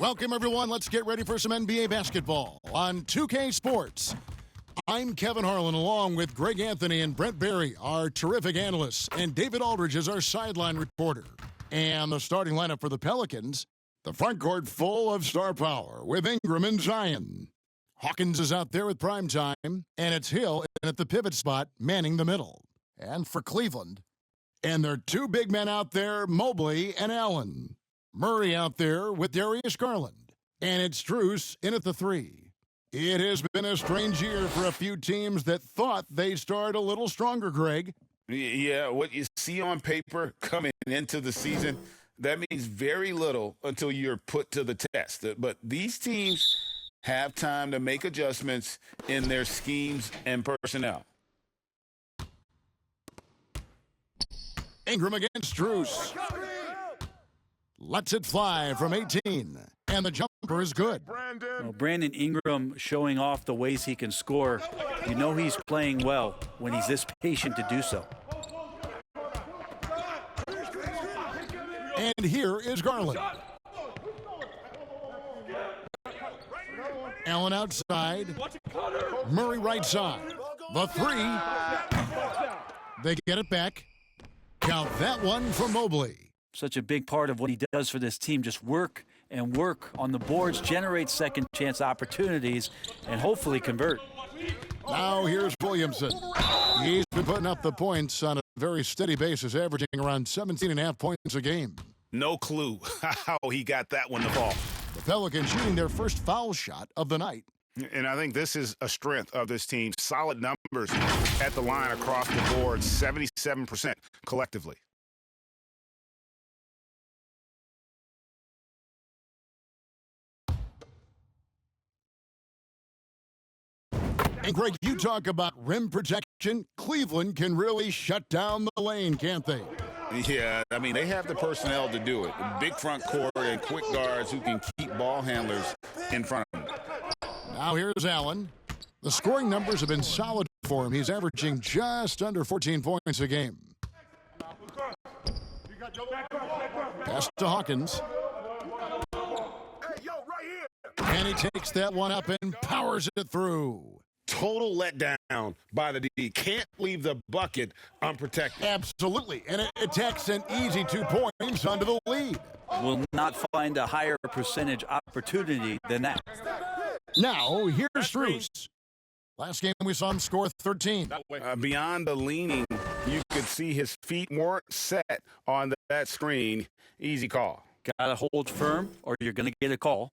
Welcome, everyone. Let's get ready for some NBA basketball on 2K Sports. I'm Kevin Harlan, along with Greg Anthony and Brent Barry, our terrific analysts, and David Aldridge is our sideline reporter. And the starting lineup for the Pelicans, the front court full of star power with Ingram and Zion. Hawkins is out there with prime time, and it's Hill at the pivot spot, manning the middle. And for Cleveland, and there are two big men out there, Mobley and Allen. Murray out there with Darius Garland. And it's Strus in at the 3. It has been a strange year for a few teams that thought they'd start a little stronger, Greg. Yeah, what you see on paper coming into the season, that means very little until you're put to the test. But these teams have time to make adjustments in their schemes and personnel. Ingram against Strus. Lets it fly from 18, and the jumper is good. Well, Brandon Ingram showing off the ways he can score. You know he's playing well when he's this patient to do so. And here is Garland. Allen outside. Murray right side. The 3. They get it back. Count that one for Mobley. Such a big part of what he does for this team, just work and work on the boards, generate second chance opportunities, and hopefully convert. Now here's Williamson. He's been putting up the points on a very steady basis, averaging around 17.5 points a game. No clue how he got that one to fall. The Pelicans shooting their first foul shot of the night. And I think this is a strength of this team. Solid numbers at the line across the board, 77% collectively. And Greg, you talk about rim protection. Cleveland can really shut down the lane, can't they? Yeah, I mean, they have the personnel to do it. Big front court and quick guards who can keep ball handlers in front of them. Now here's Allen. The scoring numbers have been solid for him. He's averaging just under 14 points a game. Pass to Hawkins. And he takes that one up and powers it through. Total letdown by the D. Can't leave the bucket unprotected. Absolutely. And it takes an easy 2 points onto the lead. Will not find a higher percentage opportunity than that. Now, here's Strus. Last game we saw him score 13. Beyond the leaning, you could see his feet weren't set on that screen. Easy call. Got to hold firm or you're going to get a call.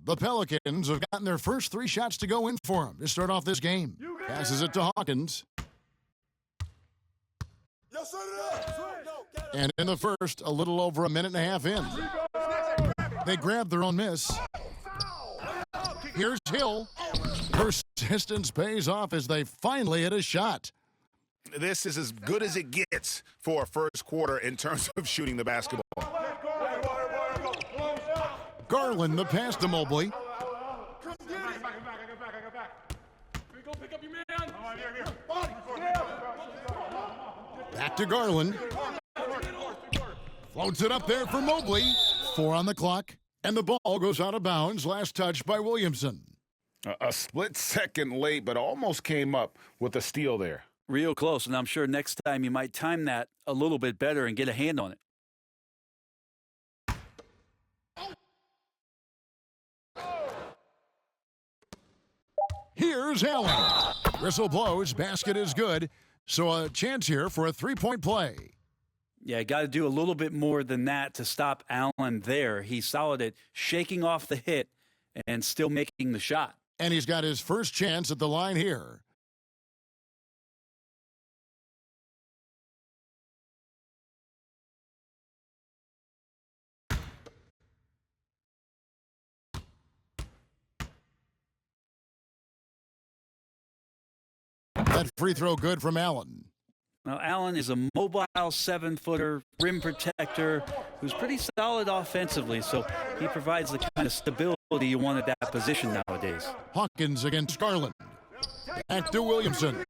The Pelicans have gotten their first 3 shots to go in for him to start off this game. Passes it to Hawkins. And in the first, a little over a minute and a half in. They grab their own miss. Here's Hill. Persistence pays off as they finally hit a shot. This is as good as it gets for a first quarter in terms of shooting the basketball. Garland, the pass to Mobley. Back to Garland. Floats it up there for Mobley. 4 on the clock. And the ball goes out of bounds. Last touch by Williamson. A split second late, but almost came up with a steal there. Real close, and I'm sure next time you might time that a little bit better and get a hand on it. Here's Allen. Whistle blows. Basket is good. So a chance here for a 3-point play. Yeah, got to do a little bit more than that to stop Allen there. He's solid at shaking off the hit and still making the shot. And he's got his first chance at the line here. That free throw good from Allen. Now, Allen is a mobile 7-footer, rim protector, who's pretty solid offensively, so he provides the kind of stability you want at that position nowadays. Hawkins against Garland. Back to Williamson.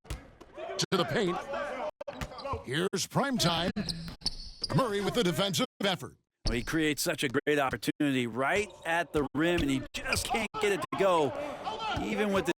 To the paint. Here's primetime. Murray with the defensive effort. He creates such a great opportunity right at the rim, and he just can't get it to go, even with the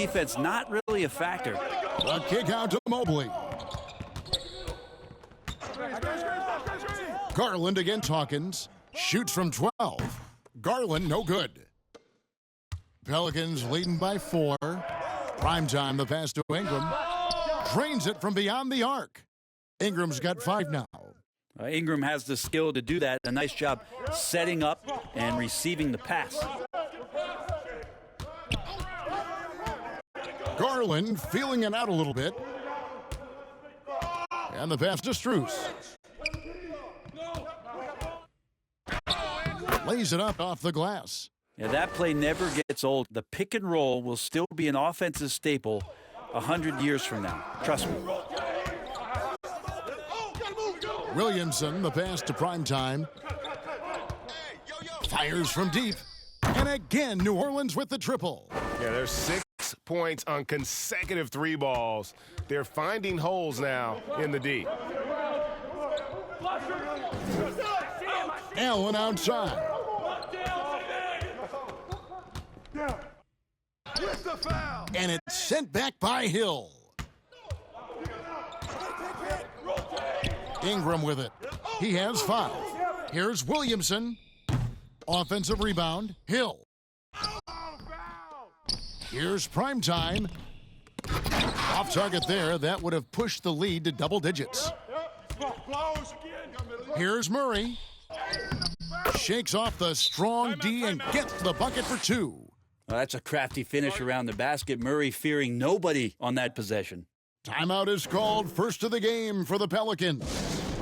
defense not really a factor. The kick out to Mobley. Garland against Hawkins. Shoots from 12. Garland, no good. Pelicans leading by 4. Primetime, the pass to Ingram. Drains it from beyond the arc. Ingram's got 5 now. Ingram has the skill to do that. A nice job setting up and receiving the pass. Garland feeling it out a little bit. And the pass to Strus. Lays it up off the glass. Yeah, that play never gets old. The pick and roll will still be an offensive staple 100 years from now. Trust me. Williamson, the pass to Primetime. Fires from deep. And again, New Orleans with the triple. Yeah, there's 6 points on consecutive 3 balls. They're finding holes now in the D. Allen outside. And it's sent back by Hill. Ingram with it. He has 5. Here's Williamson. Offensive rebound. Hill. Here's Primetime. Off target there. That would have pushed the lead to double digits. Here's Murray. Shakes off the strong D and gets the bucket for 2. Well, that's a crafty finish around the basket. Murray fearing nobody on that possession. Timeout is called. First of the game for the Pelicans.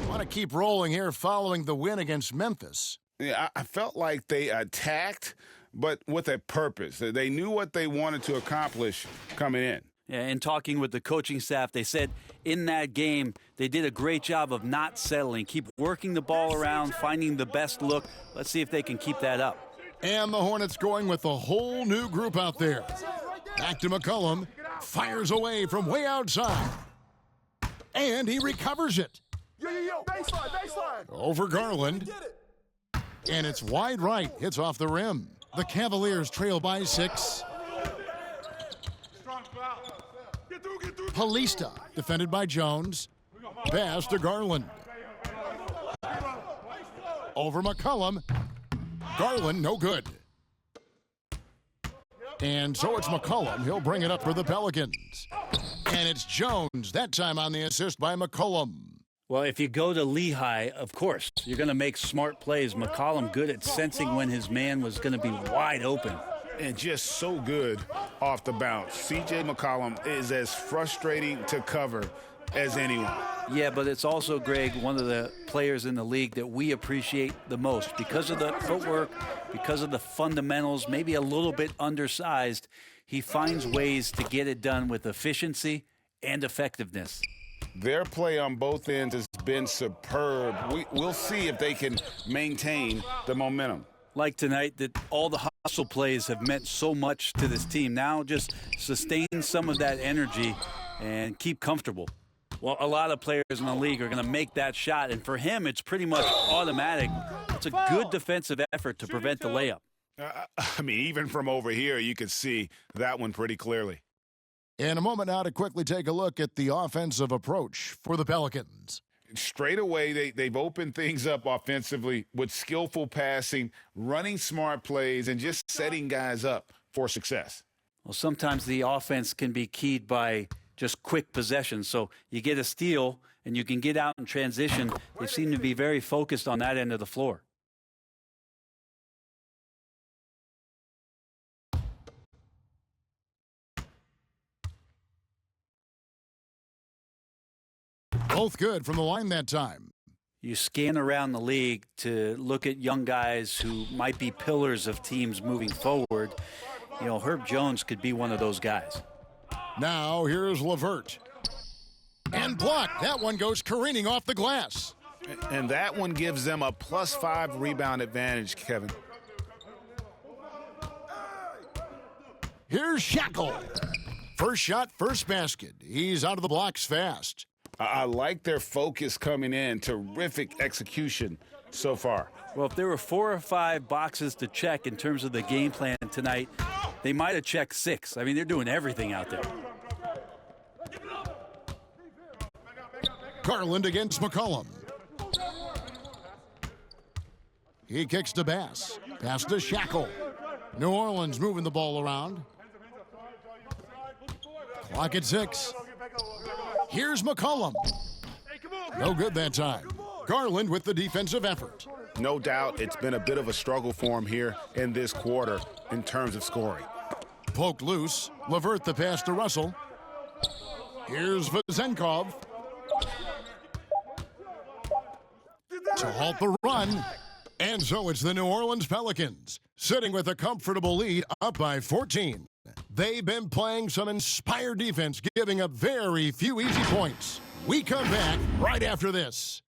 Want to keep rolling here following the win against Memphis. Yeah, I felt like they attacked, but with a purpose. They knew what they wanted to accomplish coming in. Yeah, and talking with the coaching staff, they said in that game they did a great job of not settling. Keep working the ball around, finding the best look. Let's see if they can keep that up. And the Hornets going with a whole new group out there. Back to McCollum. Fires away from way outside. And he recovers it. Baseline. Over Garland. And it's wide right. Hits off the rim. The Cavaliers trail by 6. Palista, defended by Jones. Pass to Garland. Over McCollum. Garland, no good. And so it's McCollum. He'll bring it up for the Pelicans. And it's Jones, that time on the assist by McCollum. Well, if you go to Lehigh, of course, you're going to make smart plays. McCollum good at sensing when his man was going to be wide open. And just so good off the bounce. C.J. McCollum is as frustrating to cover as anyone. Yeah, but it's also, Greg, one of the players in the league that we appreciate the most. Because of the footwork, because of the fundamentals, maybe a little bit undersized, he finds ways to get it done with efficiency and effectiveness. Their play on both ends has been superb. We'll see if they can maintain the momentum. Like tonight, that all the hustle plays have meant so much to this team. Now just sustain some of that energy and keep comfortable. Well, a lot of players in the league are going to make that shot, and for him, it's pretty much automatic. It's a good defensive effort to prevent the layup. I mean, even from over here, you could see that one pretty clearly. In a moment now to quickly take a look at the offensive approach for the Pelicans. Straight away, they've opened things up offensively with skillful passing, running smart plays, and just setting guys up for success. Well, sometimes the offense can be keyed by just quick possessions. So you get a steal and you can get out in transition. They seem to be very focused on that end of the floor. Both good from the line that time. You scan around the league to look at young guys who might be pillars of teams moving forward. You know, Herb Jones could be one of those guys. Now here's LeVert. And blocked. That one goes careening off the glass. And that one gives them a +5 rebound advantage, Kevin. Here's Shackle. First shot, first basket. He's out of the blocks fast. I like their focus coming in. Terrific execution so far. Well, if there were 4 or 5 boxes to check in terms of the game plan tonight, they might have checked 6. I mean, they're doing everything out there. Garland against McCollum. He kicks to Bass. Pass to Shackle. New Orleans moving the ball around. Clock at 6. Here's McCollum. No good that time. Garland with the defensive effort. No doubt it's been a bit of a struggle for him here in this quarter in terms of scoring. Poked loose. Levert the pass to Russell. Here's Vazenkov. To halt the run. And so it's the New Orleans Pelicans, sitting with a comfortable lead, up by 14. They've been playing some inspired defense, giving up very few easy points. We come back right after this.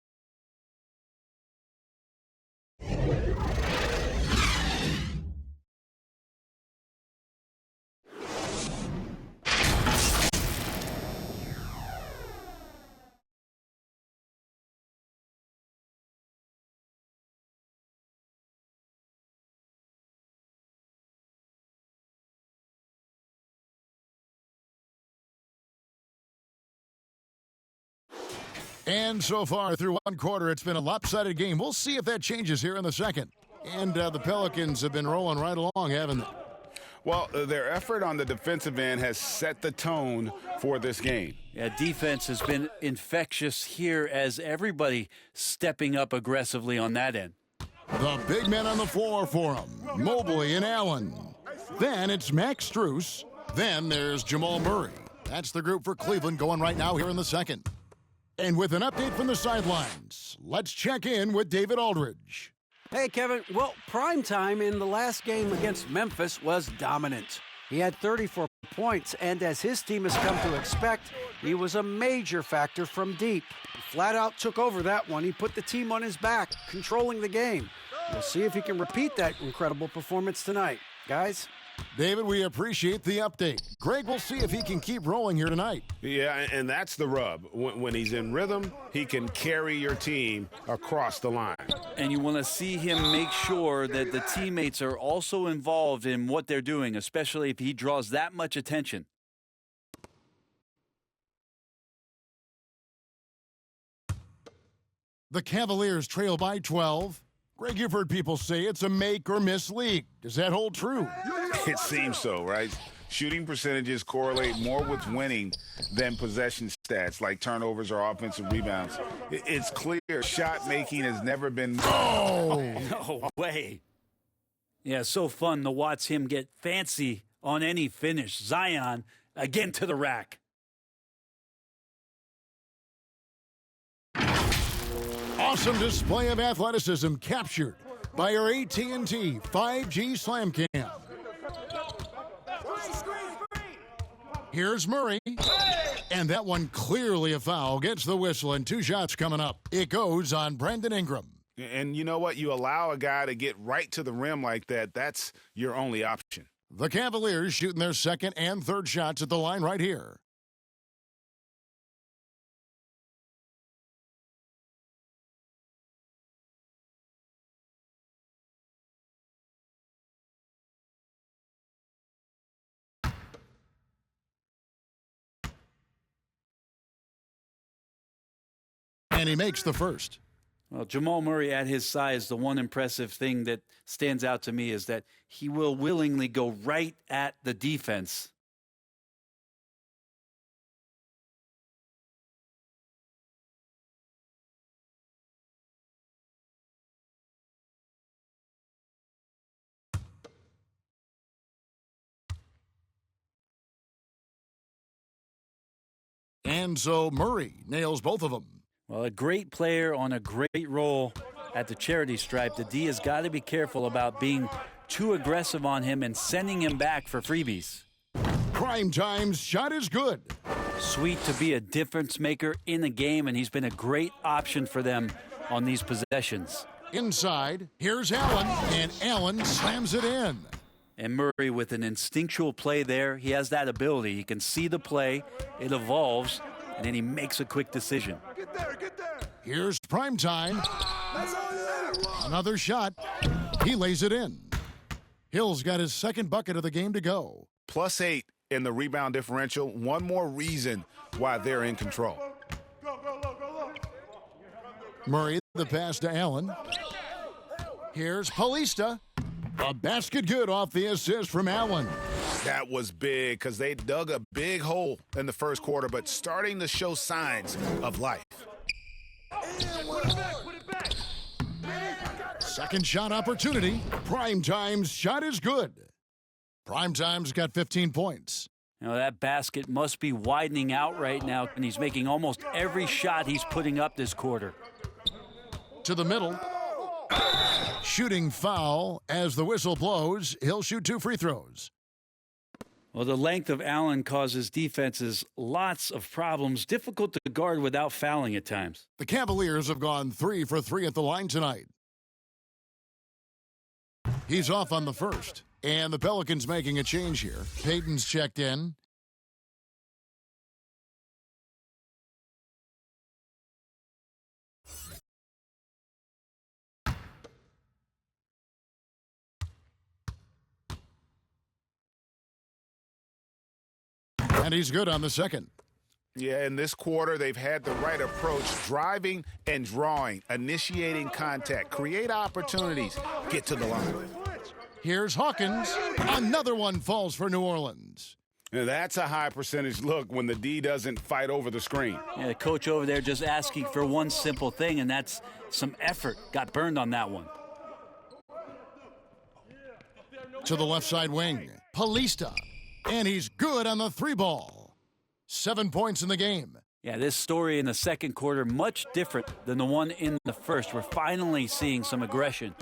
And so far through one quarter, it's been a lopsided game. We'll see if that changes here in the second. And the Pelicans have been rolling right along, haven't they? Well, their effort on the defensive end has set the tone for this game. Yeah, defense has been infectious here as everybody stepping up aggressively on that end. The big men on the floor for them, Mobley and Allen. Then it's Max Strus. Then there's Jamal Murray. That's the group for Cleveland going right now here in the second. And with an update from the sidelines, let's check in with David Aldridge. Hey, Kevin. Well, primetime in the last game against Memphis was dominant. He had 34 points, and as his team has come to expect, he was a major factor from deep. He flat out took over that one. He put the team on his back, controlling the game. We'll see if he can repeat that incredible performance tonight. Guys? David, we appreciate the update. Greg will see if he can keep rolling here tonight. Yeah, and that's the rub. When he's in rhythm, he can carry your team across the line. And you want to see him make sure that the teammates are also involved in what they're doing, especially if he draws that much attention. The Cavaliers trail by 12. Greg, you've heard people say it's a make or miss league. Does that hold true? It seems so, right? Shooting percentages correlate more with winning than possession stats like turnovers or offensive rebounds. It's clear shot making has never been. Oh, no way. Yeah, so fun to watch him get fancy on any finish. Zion again to the rack. Awesome display of athleticism captured by our AT&T 5G Slam Cam. Here's Murray. And that one clearly a foul. Gets the whistle and 2 shots coming up. It goes on Brandon Ingram. And you know what? You allow a guy to get right to the rim like that, that's your only option. The Cavaliers shooting their second and third shots at the line right here. And he makes the first. Well, Jamal Murray at his size, the one impressive thing that stands out to me is that he will willingly go right at the defense. And so Murray nails both of them. Well, a great player on a great role at the charity stripe. The D has got to be careful about being too aggressive on him and sending him back for freebies. Prime Time's shot is good. Sweet to be a difference maker in the game, and he's been a great option for them on these possessions. Inside, here's Allen, and Allen slams it in. And Murray with an instinctual play there. He has that ability. He can see the play, it evolves, and then he makes a quick decision. Get there. Here's Prime Time. Another shot. He lays it in. Hill's got his second bucket of the game to go. +8 in the rebound differential. One more reason why they're in control. Murray, the pass to Allen. Here's Paulista. A basket good off the assist from Allen. That was big because they dug a big hole in the first quarter, but starting to show signs of life. Second shot opportunity. Primetime's shot is good. Primetime's got 15 points. You know, that basket must be widening out right now, and he's making almost every shot he's putting up this quarter. To the middle. Shooting foul as the whistle blows. He'll shoot 2 free throws. Well, the length of Allen causes defenses lots of problems, difficult to guard without fouling at times. The Cavaliers have gone 3 for 3 at the line tonight. He's off on the first. And the Pelicans making a change here. Payton's checked in. And he's good on the second. Yeah, in this quarter, they've had the right approach, driving and drawing, initiating contact, create opportunities, get to the line. Here's Hawkins. Another one falls for New Orleans. Now, that's a high percentage look when the D doesn't fight over the screen. Yeah, the coach over there just asking for one simple thing, and that's some effort. Got burned on that one. To the left side wing. Paulista. And he's good on the 3-ball. 7 points in the game. Yeah, this story in the second quarter, much different than the one in the first. We're finally seeing some aggression.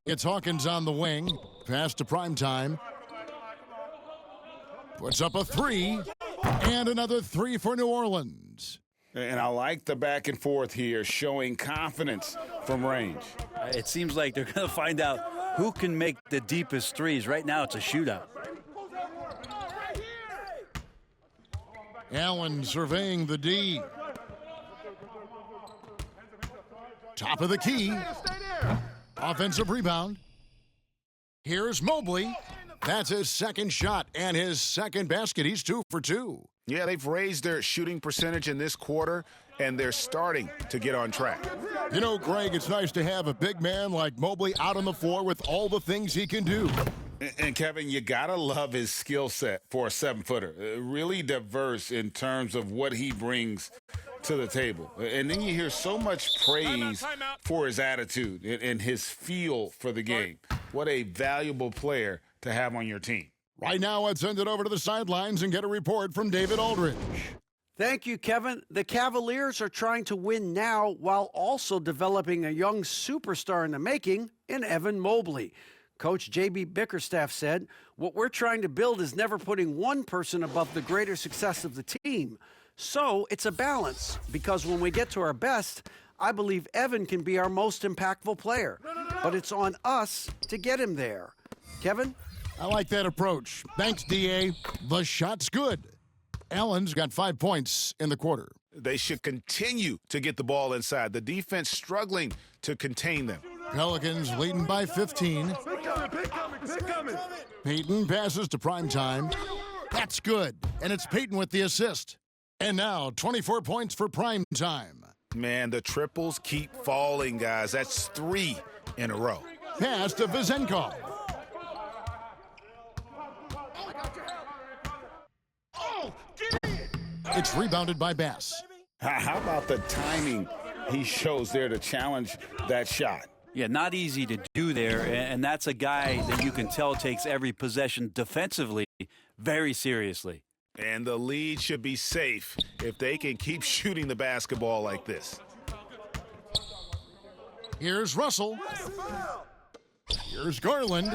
It's Hawkins on the wing. Pass to Primetime. Puts up a 3. And another 3 for New Orleans. And I like the back and forth here, showing confidence from range. It seems like they're going to find out who can make the deepest threes. Right now, it's a shootout. Allen surveying the D. Top of the key. Offensive rebound. Here's Mobley. That's his second shot and his second basket. He's 2 for 2. Yeah, they've raised their shooting percentage in this quarter, and they're starting to get on track. You know, Greg, it's nice to have a big man like Mobley out on the floor with all the things he can do. And Kevin, you got to love his skill set for a 7-footer. Really diverse in terms of what he brings to the table. And then you hear so much praise for his attitude and his feel for the game. What a valuable player to have on your team. Right now, let's send it over to the sidelines and get a report from David Aldridge. Thank you, Kevin. The Cavaliers are trying to win now while also developing a young superstar in the making in Evan Mobley. Coach J.B. Bickerstaff said, "What we're trying to build is never putting one person above the greater success of the team. So it's a balance, because when we get to our best, I believe Evan can be our most impactful player. But it's on us to get him there." Kevin? I like that approach. Thanks, D.A. The shot's good. Allen's got 5 points in the quarter. They should continue to get the ball inside. The defense struggling to contain them. Pelicans leading by 15. Payton passes to Primetime. That's good. And it's Payton with the assist. And now 24 points for Primetime. Man, the triples keep falling, guys. That's 3 in a row. Pass to Vizenkov. It's rebounded by Bass. How about the timing he shows there to challenge that shot? Yeah, not easy to do there, and that's a guy that you can tell takes every possession defensively very seriously. And the lead should be safe if they can keep shooting the basketball like this. Here's Russell. Here's Garland.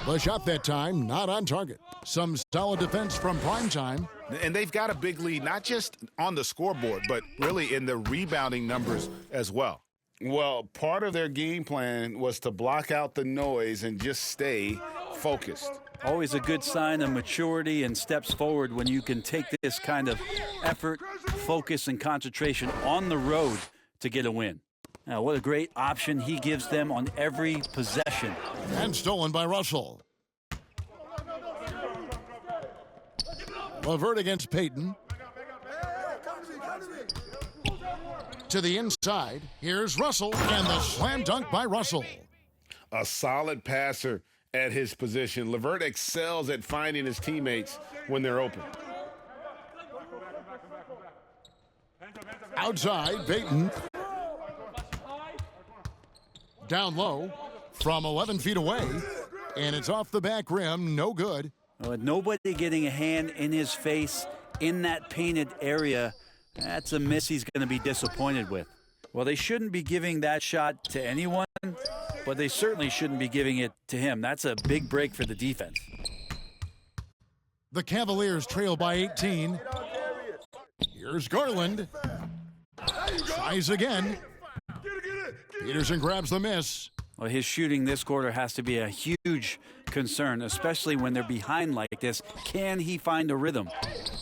The shot that time, not on target. Some solid defense from Primetime. And they've got a big lead, not just on the scoreboard, but really in the rebounding numbers as well. Well, part of their game plan was to block out the noise and just stay focused. Always a good sign of maturity and steps forward when you can take this kind of effort, focus, and concentration on the road to get a win. Now, what a great option he gives them on every possession. And stolen by Russell. LeVert against Payton. To the inside, here's Russell, and the slam dunk by Russell. A solid passer at his position. LeVert excels at finding his teammates when they're open. Outside, Payton. Down low from 11 feet away, and it's off the back rim, no good. With nobody getting a hand in his face in that painted area, that's a miss he's going to be disappointed with. Well, they shouldn't be giving that shot to anyone, but they certainly shouldn't be giving it to him. That's a big break for the defense. The Cavaliers trail by 18. Here's Garland. Tries again. Peterson grabs the miss. Well, his shooting this quarter has to be a huge concern, especially when they're behind like this. Can he find a rhythm?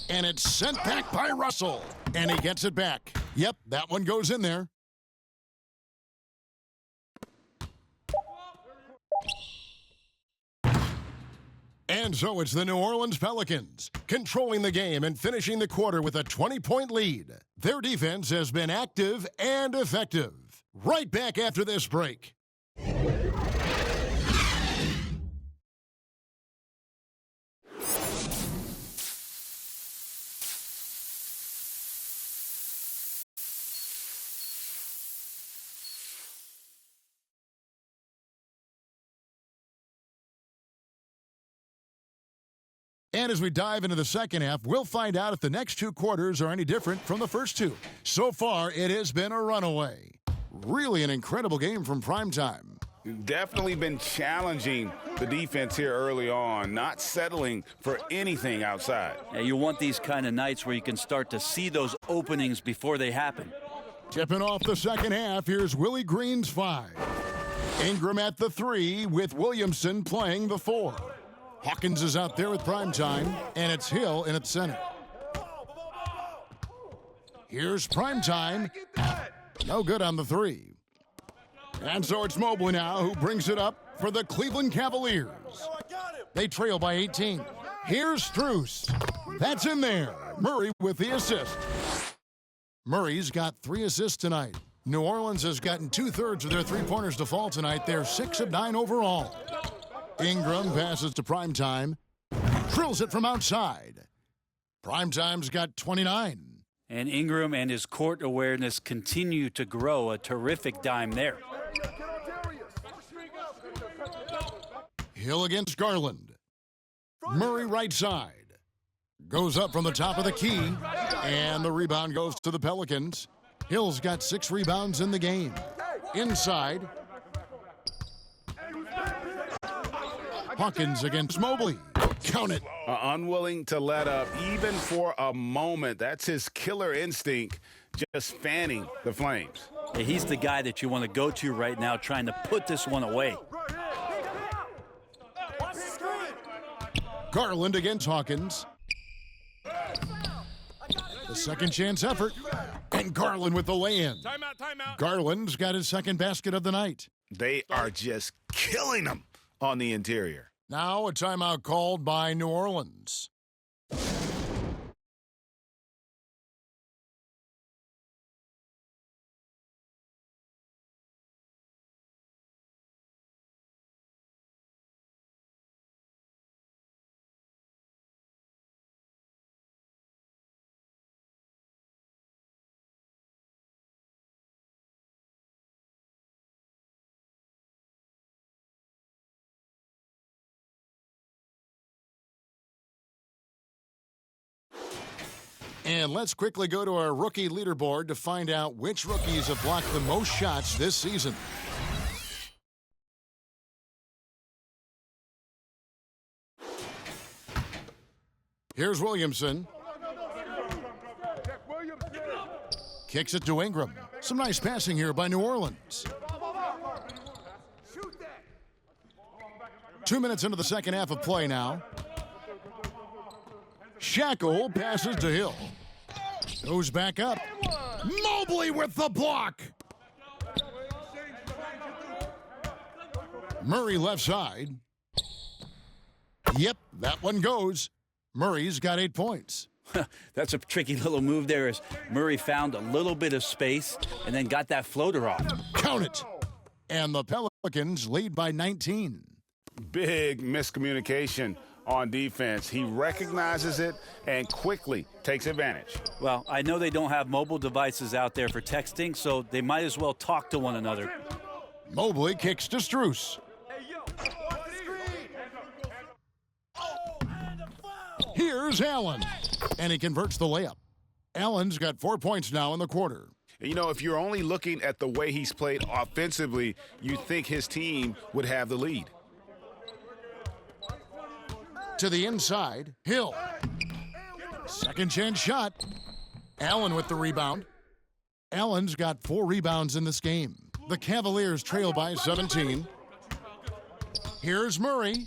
And it's sent back by Russell. And he gets it back. Yep, that one goes in there. And so it's the New Orleans Pelicans, controlling the game and finishing the quarter with a 20-point lead. Their defense has been active and effective. Right back after this break. And as we dive into the second half, we'll find out if the next two quarters are any different from the first two. So far, it has been a runaway. Really an incredible game from primetime. Definitely been challenging the defense here early on, not settling for anything outside. Yeah, you want these kind of nights where you can start to see those openings before they happen. Tipping off the second half, here's Willie Green's 5. Ingram at the 3 with Williamson playing the 4. Hawkins is out there with primetime, and it's Hill in at center. Here's primetime. No good on the 3. And so it's Mobley now who brings it up for the Cleveland Cavaliers. They trail by 18. Here's Strus. That's in there. Murray with the assist. Murray's got 3 assists tonight. New Orleans has gotten 2/3 of their three-pointers to fall tonight. They're 6 of 9 overall. Ingram passes to primetime. Drills it from outside. Primetime's got 29. And Ingram and his court awareness continue to grow. A terrific dime there. Hill against Garland. Murray right side. Goes up from the top of the key. And the rebound goes to the Pelicans. Hill's got 6 rebounds in the game. Inside. Hawkins against Mobley. Count it. Unwilling to let up even for a moment. That's his killer instinct, just fanning the flames. Yeah, he's the guy that you want to go to right now, trying to put this one away. Garland against Hawkins. The second chance effort. And Garland with the lay-in. Timeout. Garland's got his second basket of the night. They are just killing them on the interior. Now a timeout called by New Orleans. And let's quickly go to our rookie leaderboard to find out which rookies have blocked the most shots this season. Here's Williamson. Kicks it to Ingram. Some nice passing here by New Orleans. 2 minutes into the second half of play now. Shackle passes to Hill. Goes back up. Mobley with the block. Murray left side. Yep, that one goes. Murray's got 8 points. That's a tricky little move there as Murray found a little bit of space and then got that floater off. Count it. And the Pelicans lead by 19. Big miscommunication on defense. He recognizes it and quickly takes advantage. Well, I know they don't have mobile devices out there for texting, so they might as well talk to one another. Mobley kicks to Strus. Here's Allen, and he converts the layup. Allen's got 4 points now in the quarter. You know, if you're only looking at the way he's played offensively, you'd think his team would have the lead. To the inside, Hill. Second chance shot. Allen with the rebound. Allen's got 4 rebounds in this game. The Cavaliers trail by 17. Here's Murray.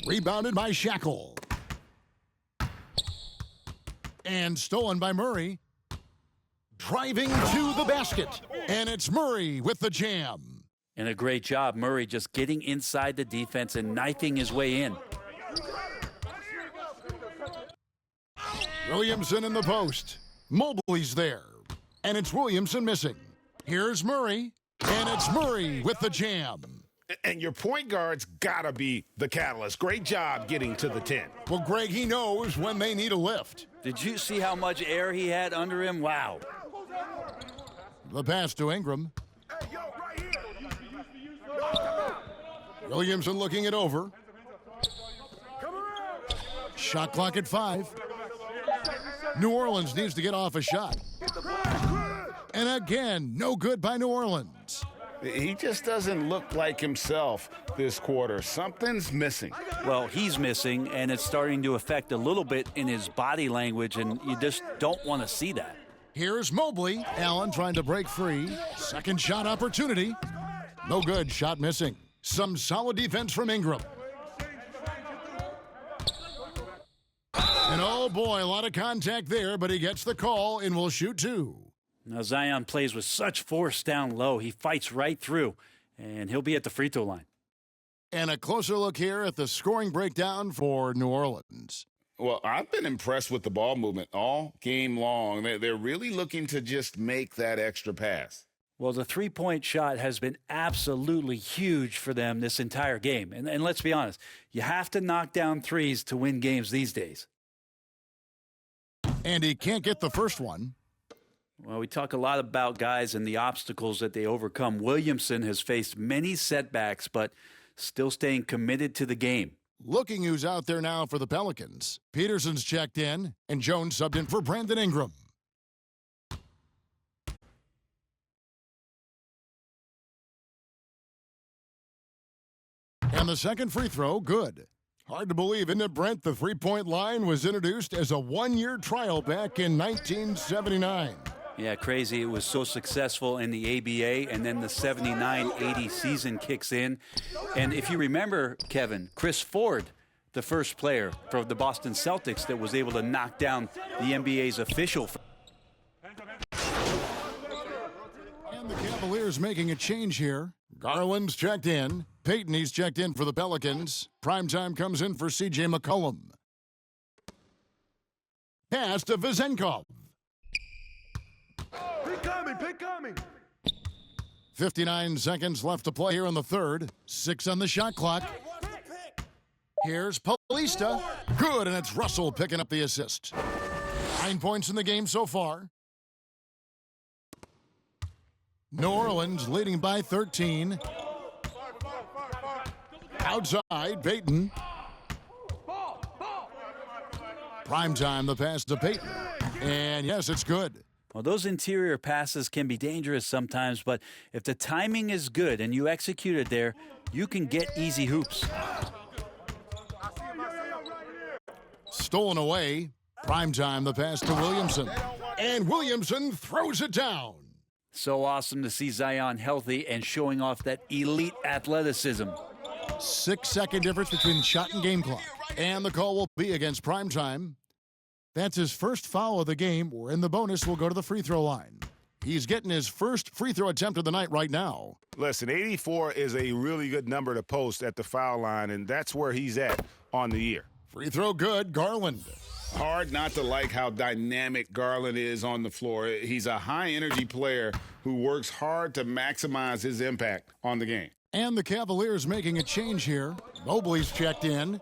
Rebounded by Shackle. And stolen by Murray. Driving to the basket. And it's Murray with the jam. And a great job, Murray just getting inside the defense and knifing his way in. Williamson in the post. Mobley's there. And it's Williamson missing. Here's Murray. And it's Murray with the jam. And your point guard's got to be the catalyst. Great job getting to the 10. Well, Greg, he knows when they need a lift. Did you see how much air he had under him? Wow. The pass to Ingram. Williamson looking it over. Shot clock at 5. New Orleans needs to get off a shot. And again, no good by New Orleans. He just doesn't look like himself this quarter. Something's missing. Well, he's missing, and it's starting to affect a little bit in his body language, and you just don't want to see that. Here's Mobley. Allen trying to break free. Second shot opportunity. No good. Shot missing. Some solid defense from Ingram. And oh boy, a lot of contact there, but he gets the call and will shoot 2. Now Zion plays with such force down low. He fights right through, and he'll be at the free throw line. And a closer look here at the scoring breakdown for New Orleans. Well, I've been impressed with the ball movement all game long. They're really looking to just make that extra pass. Well, the three-point shot has been absolutely huge for them this entire game. And let's be honest, you have to knock down threes to win games these days. And he can't get the first one. Well, we talk a lot about guys and the obstacles that they overcome. Williamson has faced many setbacks, but still staying committed to the game. Looking who's out there now for the Pelicans. Peterson's checked in, and Jones subbed in for Brandon Ingram. And the second free throw, good. Hard to believe, isn't it, Brent? The three-point line was introduced as a one-year trial back in 1979. Yeah, crazy. It was so successful in the ABA, and then the 79-80 season kicks in. And if you remember, Kevin, Chris Ford, the first player for the Boston Celtics that was able to knock down the NBA's official. And the Cavaliers making a change here. Garland's checked in. Payton, he's checked in for the Pelicans. Primetime comes in for C.J. McCollum. Pass to Vezenkov. Pick coming. 59 seconds left to play here in the third. 6 on the shot clock. Here's Paulista. Good, and it's Russell picking up the assist. 9 points in the game so far. New Orleans leading by 13. Outside, Payton. Primetime, the pass to Payton. And yes, it's good. Well, those interior passes can be dangerous sometimes, but if the timing is good and you execute it there, you can get easy hoops. Stolen away. Primetime, the pass to Williamson. And Williamson throws it down. So awesome to see Zion healthy and showing off that elite athleticism. 6-second difference between shot and game clock. And the call will be against Primetime. That's his first foul of the game, or in the bonus will go to the free throw line. He's getting his first free throw attempt of the night right now. Listen, 84 is a really good number to post at the foul line, and that's where he's at on the year. Free throw good, Garland. Hard not to like how dynamic Garland is on the floor. He's a high-energy player who works hard to maximize his impact on the game. And the Cavaliers making a change here. Mobley's checked in.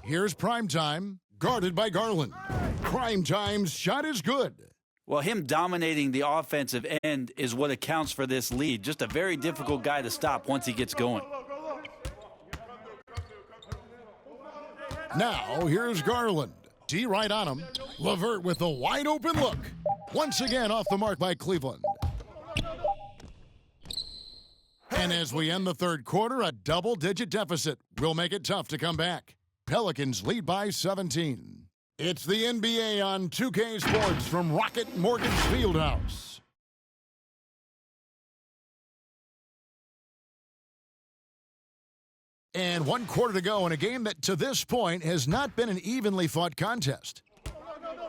Here's Primetime, guarded by Garland. Primetime's shot is good. Well, him dominating the offensive end is what accounts for this lead. Just a very difficult guy to stop once he gets going. Now, here's Garland. D right on him. LeVert with a wide open look. Once again off the mark by Cleveland. And as we end the third quarter, a double-digit deficit will make it tough to come back. Pelicans lead by 17. It's the NBA on 2K Sports from Rocket Mortgage Fieldhouse. And 1 quarter to go in a game that to this point has not been an evenly fought contest.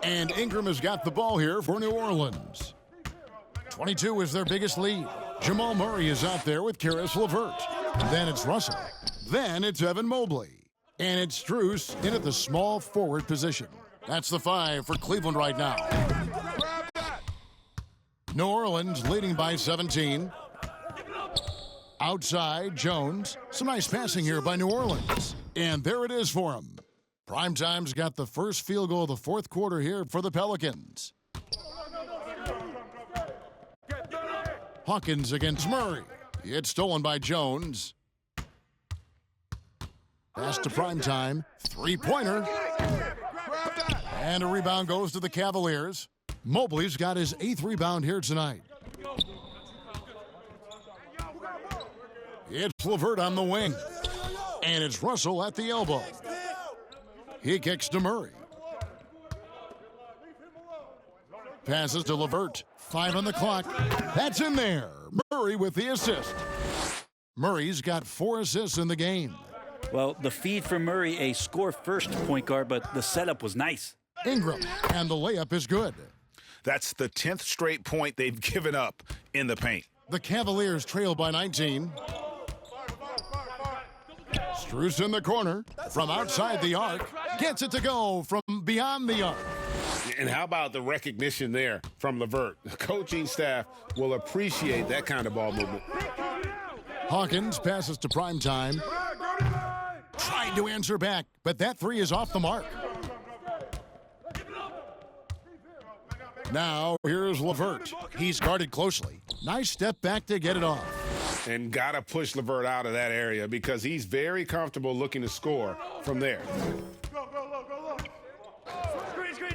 And Ingram has got the ball here for New Orleans. 22 is their biggest lead. Jamal Murray is out there with Karis LeVert. Then it's Russell. Then it's Evan Mobley. And it's Strus in at the small forward position. That's the 5 for Cleveland right now. New Orleans leading by 17. Outside, Jones. Some nice passing here by New Orleans. And there it is for him. Primetime's got the first field goal of the fourth quarter here for the Pelicans. Hawkins against Murray. It's stolen by Jones. Pass to Primetime. Three-pointer. And a rebound goes to the Cavaliers. Mobley's got his 8th rebound here tonight. It's LeVert on the wing. And it's Russell at the elbow. He kicks to Murray. Passes to LeVert. 5 on the clock. That's in there. Murray with the assist. Murray's got 4 assists in the game. Well, the feed for Murray, a score-first point guard, but the setup was nice. Ingram, and the layup is good. That's the 10th straight point they've given up in the paint. The Cavaliers trail by 19. Strus in the corner from outside the arc. Gets it to go from beyond the arc. And how about the recognition there from LeVert? The coaching staff will appreciate that kind of ball movement. Hawkins passes to Primetime. Trying to answer back, but that 3 is off the mark. Now, here's LeVert. He's guarded closely. Nice step back to get it off. And got to push LeVert out of that area because he's very comfortable looking to score from there.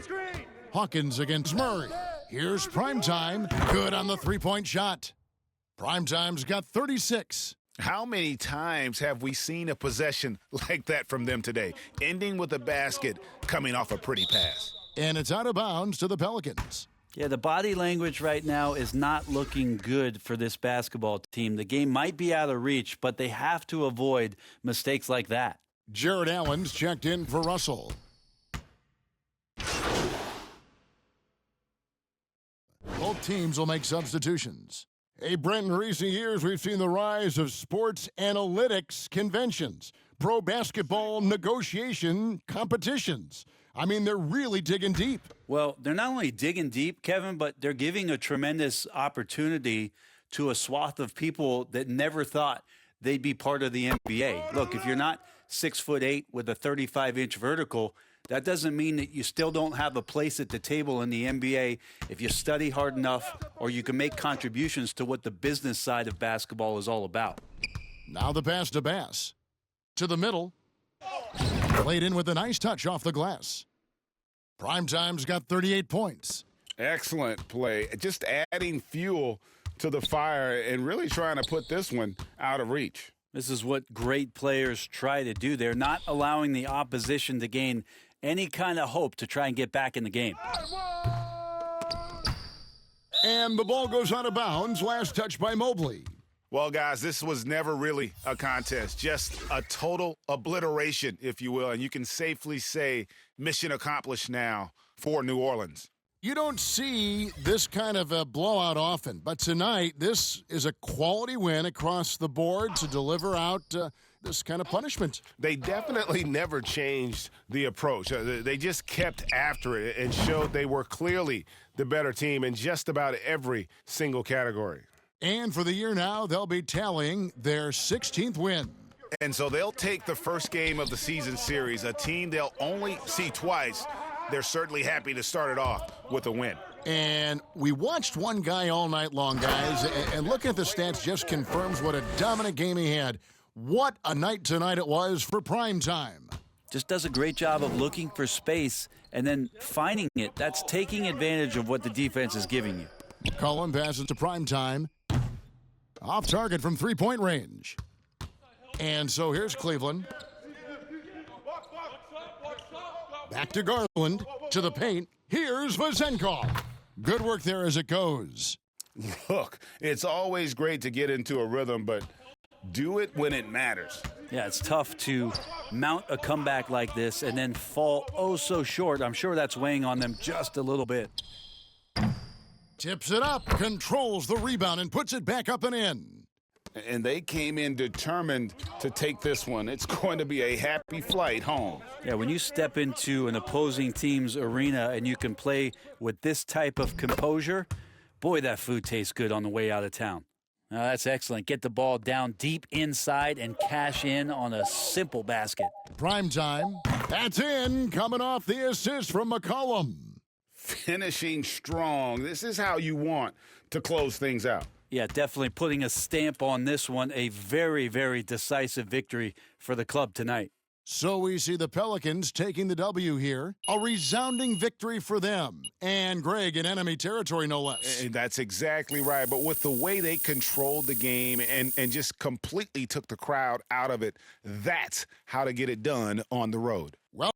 Screen. Hawkins against Murray. Here's Primetime. Good on the three-point shot. Primetime's got 36. How many times have we seen a possession like that from them today, ending with a basket coming off a pretty pass? And it's out of bounds to the Pelicans. Yeah, the body language right now is not looking good for this basketball team. The game might be out of reach, but they have to avoid mistakes like that. Jared Allen's checked in for Russell. Both teams will make substitutions. Hey, Brent, in recent years, we've seen the rise of sports analytics conventions, pro basketball negotiation competitions. I mean, they're really digging deep. Well, they're not only digging deep, Kevin, but they're giving a tremendous opportunity to a swath of people that never thought they'd be part of the NBA. Look, if you're not 6'8" with a 35-inch vertical, that doesn't mean that you still don't have a place at the table in the NBA if you study hard enough or you can make contributions to what the business side of basketball is all about. Now the pass to Bass. To the middle. Played in with a nice touch off the glass. Primetime's got 38 points. Excellent play. Just adding fuel to the fire and really trying to put this one out of reach. This is what great players try to do. They're not allowing the opposition to gain any kind of hope to try and get back in the game. And the ball goes out of bounds. Last touch by Mobley. Well, guys, this was never really a contest, just a total obliteration, if you will. And you can safely say mission accomplished now for New Orleans. You don't see this kind of a blowout often, but tonight this is a quality win across the board to deliver out this kind of punishment. They definitely never changed the approach. They just kept after it and showed they were clearly the better team in just about every single category. And for the year now, they'll be tallying their 16th win. And so they'll take the first game of the season series, a team they'll only see twice. They're certainly happy to start it off with a win. And we watched one guy all night long, guys, and looking at the stats just confirms what a dominant game he had. What a night tonight it was for prime time. Just does a great job of looking for space and then finding it. That's taking advantage of what the defense is giving you. McCollum passes to prime time. Off target from three-point range. And so here's Cleveland. Back to Garland, to the paint. Here's Vazenkov. Good work there as it goes. Look, it's always great to get into a rhythm, but do it when it matters. Yeah, it's tough to mount a comeback like this and then fall oh so short. I'm sure that's weighing on them just a little bit. Tips it up, controls the rebound, and puts it back up and in. And they came in determined to take this one. It's going to be a happy flight home. Yeah, when you step into an opposing team's arena and you can play with this type of composure, boy, that food tastes good on the way out of town. That's excellent. Get the ball down deep inside and cash in on a simple basket. Prime time. That's in, coming off the assist from McCollum. Finishing strong. This is how you want to close things out. Yeah, definitely putting a stamp on this one. A very, very decisive victory for the club tonight. So we see the Pelicans taking the W here. A resounding victory for them. And Greg in enemy territory, no less. And that's exactly right. But with the way they controlled the game and just completely took the crowd out of it, that's how to get it done on the road. Well,